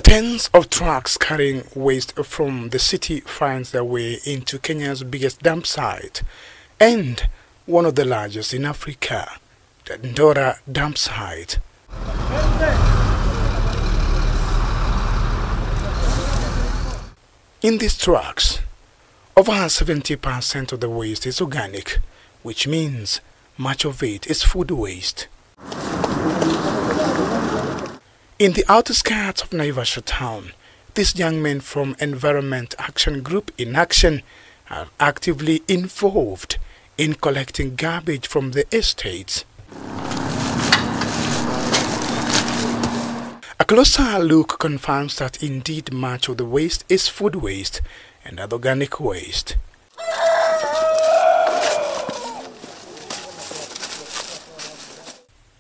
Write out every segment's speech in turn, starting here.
Tens of trucks carrying waste from the city finds their way into Kenya's biggest dump site and one of the largest in Africa, the Ndora dump site. In these trucks, over 70% of the waste is organic, which means much of it is food waste. In the outskirts of Naivasha town, these young men from Environment Action Group in Action are actively involved in collecting garbage from the estates. A closer look confirms that indeed much of the waste is food waste and other organic waste.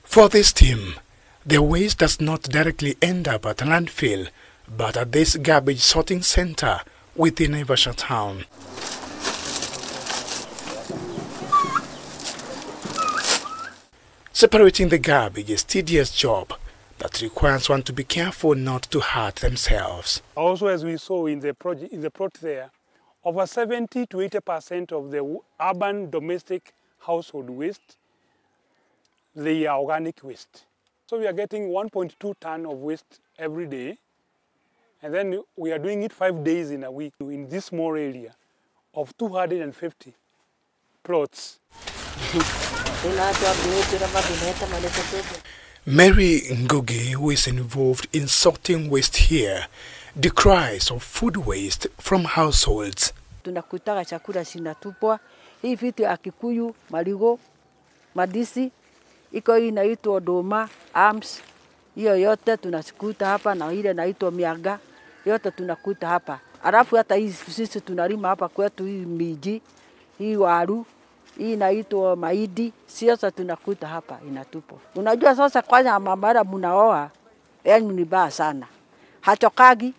For this team, their waste does not directly end up at a landfill, but at this garbage sorting center within Naivasha town. Separating the garbage is a tedious job that requires one to be careful not to hurt themselves. Also, as we saw in the plot there, over 70 to 80% of the urban domestic household waste, they are organic waste. So we are getting 1.2 ton of waste every day, and then we are doing it 5 days in a week in this small area of 250 plots. Mary Ngugi, who is involved in sorting waste here, decries of food waste from households. Tunakutaga chakula sinatupwa, hii vitu ya Kikuyu, marigo, madisi, iko hii inaitwa doma, arms, hiyo yote tunasikuta hapa, na ile inaitwa miaga, yote tunakuta hapa. Alafu hata hii sisi tunalima hapa kwetu, hii miji, hii waru, hii inaitwa maidi, sasa tunakuta hapa inatupwa. Unajua sasa kwanza mabara munaoa, yani ni baya sana. Hachokagi,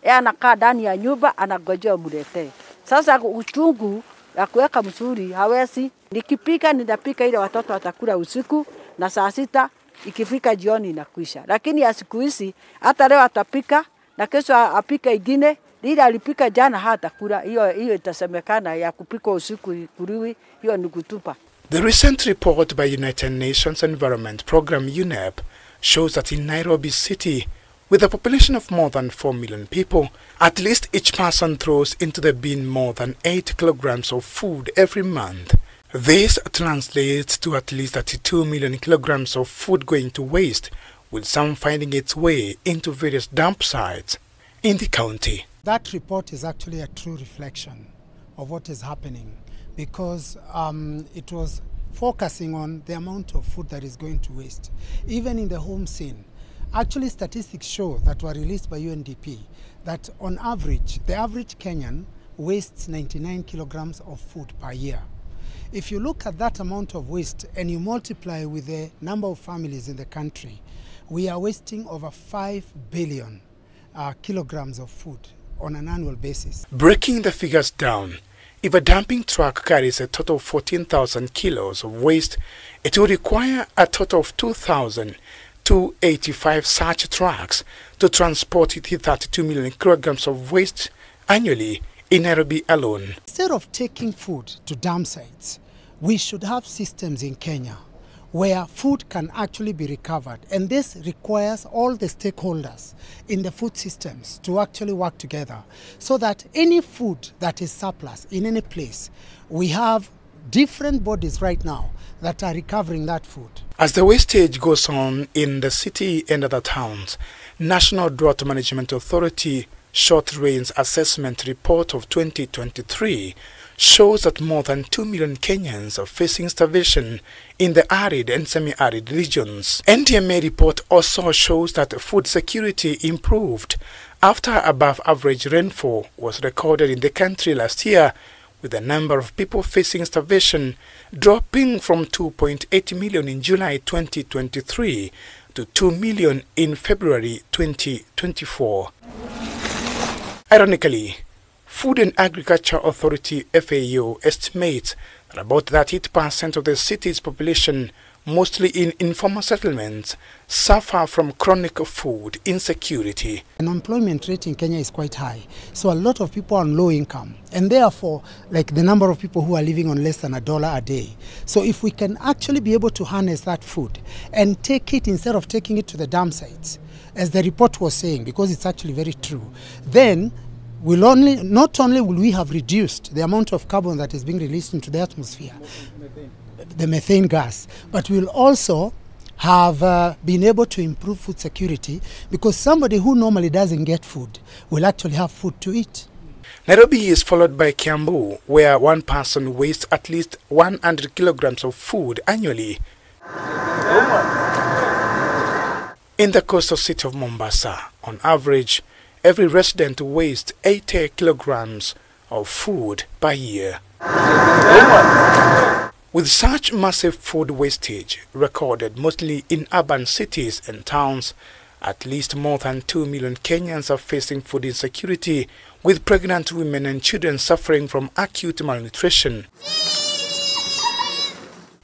anakaa ndani ya nyumba anagojea mletee. Sasa uchungu ya kuweka mzuri hawezi. Nikipika ninapika ile watoto watakula usiku na saa 6 ikifika jioni inakwisha. Lakini ya siku hizi hata leo atapika na kesho apika ingine, ile alipika jana hatakula. Hiyo itasemekana ya kupika usiku kuliwi, hiyo ni kutupa. The recent report by United Nations Environment Program UNEP shows that in Nairobi city, with a population of more than 4 million people, at least each person throws into the bin more than 8 kilograms of food every month. This translates to at least 32 million kilograms of food going to waste, with some finding its way into various dump sites in the county. That report is actually a true reflection of what is happening, because it was focusing on the amount of food that is going to waste, even in the home scene. Actually, statistics show that were released by UNDP that on average, the average Kenyan wastes 99 kilograms of food per year. If you look at that amount of waste and you multiply with the number of families in the country, we are wasting over 5 billion kilograms of food on an annual basis. Breaking the figures down, if a dumping truck carries a total of 14,000 kilos of waste, it will require a total of 2,285 such trucks to transport 32 million kilograms of waste annually in Nairobi alone. Instead of taking food to dump sites, we should have systems in Kenya where food can actually be recovered. And this requires all the stakeholders in the food systems to actually work together so that any food that is surplus in any place, we have different bodies right now that are recovering that food. As the wastage goes on in the city and other towns, National Drought Management Authority Short Range Assessment Report of 2023 shows that more than 2 million Kenyans are facing starvation in the arid and semi-arid regions. NDMA report also shows that food security improved after above average rainfall was recorded in the country last year, with the number of people facing starvation dropping from 2.8 million in July 2023 to 2 million in February 2024. Ironically, Food and Agriculture Authority FAO estimates that about 38% of the city's population mostly in informal settlements, suffer from chronic food insecurity. Unemployment rate in Kenya is quite high, so a lot of people are on low income, and therefore, like the number of people who are living on less than $1 a day. So if we can actually be able to harness that food and take it instead of taking it to the dump sites, as the report was saying, because it's actually very true, then not only will we have reduced the amount of carbon that is being released into the atmosphere, the methane gas, but we'll also have been able to improve food security, because somebody who normally doesn't get food will actually have food to eat. Nairobi is followed by Kiambu, where one person wastes at least 100 kilograms of food annually. In the coastal city of Mombasa, on average, every resident wastes 80 kilograms of food per year. With such massive food wastage recorded mostly in urban cities and towns, at least more than 2 million Kenyans are facing food insecurity, with pregnant women and children suffering from acute malnutrition.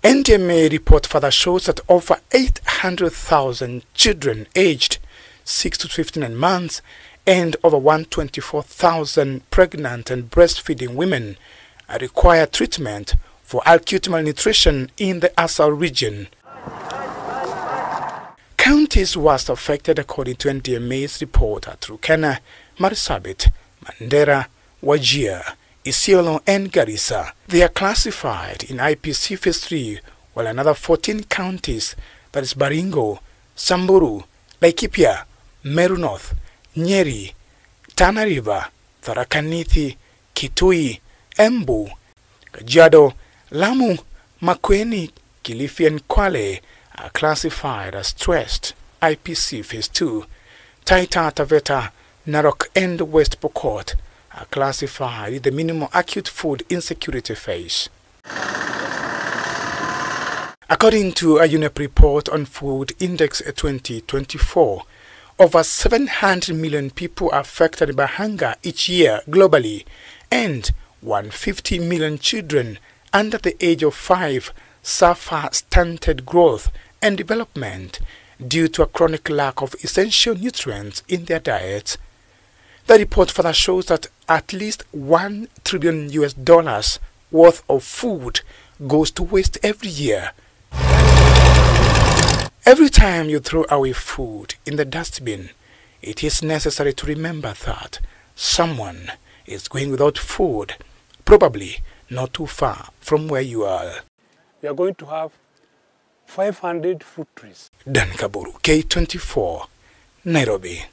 NDMA report further shows that over 800,000 children aged 6 to 59 months and over 124,000 pregnant and breastfeeding women require treatment for acute malnutrition in the Asal region. Counties worst affected according to NDMA's report are Turkana, Marsabit, Mandera, Wajir, Isiolo and Garissa. They are classified in IPC Phase 3, while another 14 counties, that is Baringo, Samburu, Laikipia, Meru North, Nyeri, Tana River, Tharaka Nithi, Kitui, Embu, Kajiado, Lamu, Makueni, Kilifi and Kwale are classified as stressed IPC Phase 2. Taita Taveta, Narok and West Pokot are classified in the minimum acute food insecurity phase. According to a UNEP report on Food Index 2024, over 700 million people are affected by hunger each year globally, and 150 million children under the age of 5 suffer stunted growth and development due to a chronic lack of essential nutrients in their diets. The report further shows that at least $1 trillion worth of food goes to waste every year. Every time you throw away food in the dustbin, it is necessary to remember that someone is going without food, probably not too far from where you are. We are going to have 500 fruit trees. Dan Kaburu, K24, Nairobi.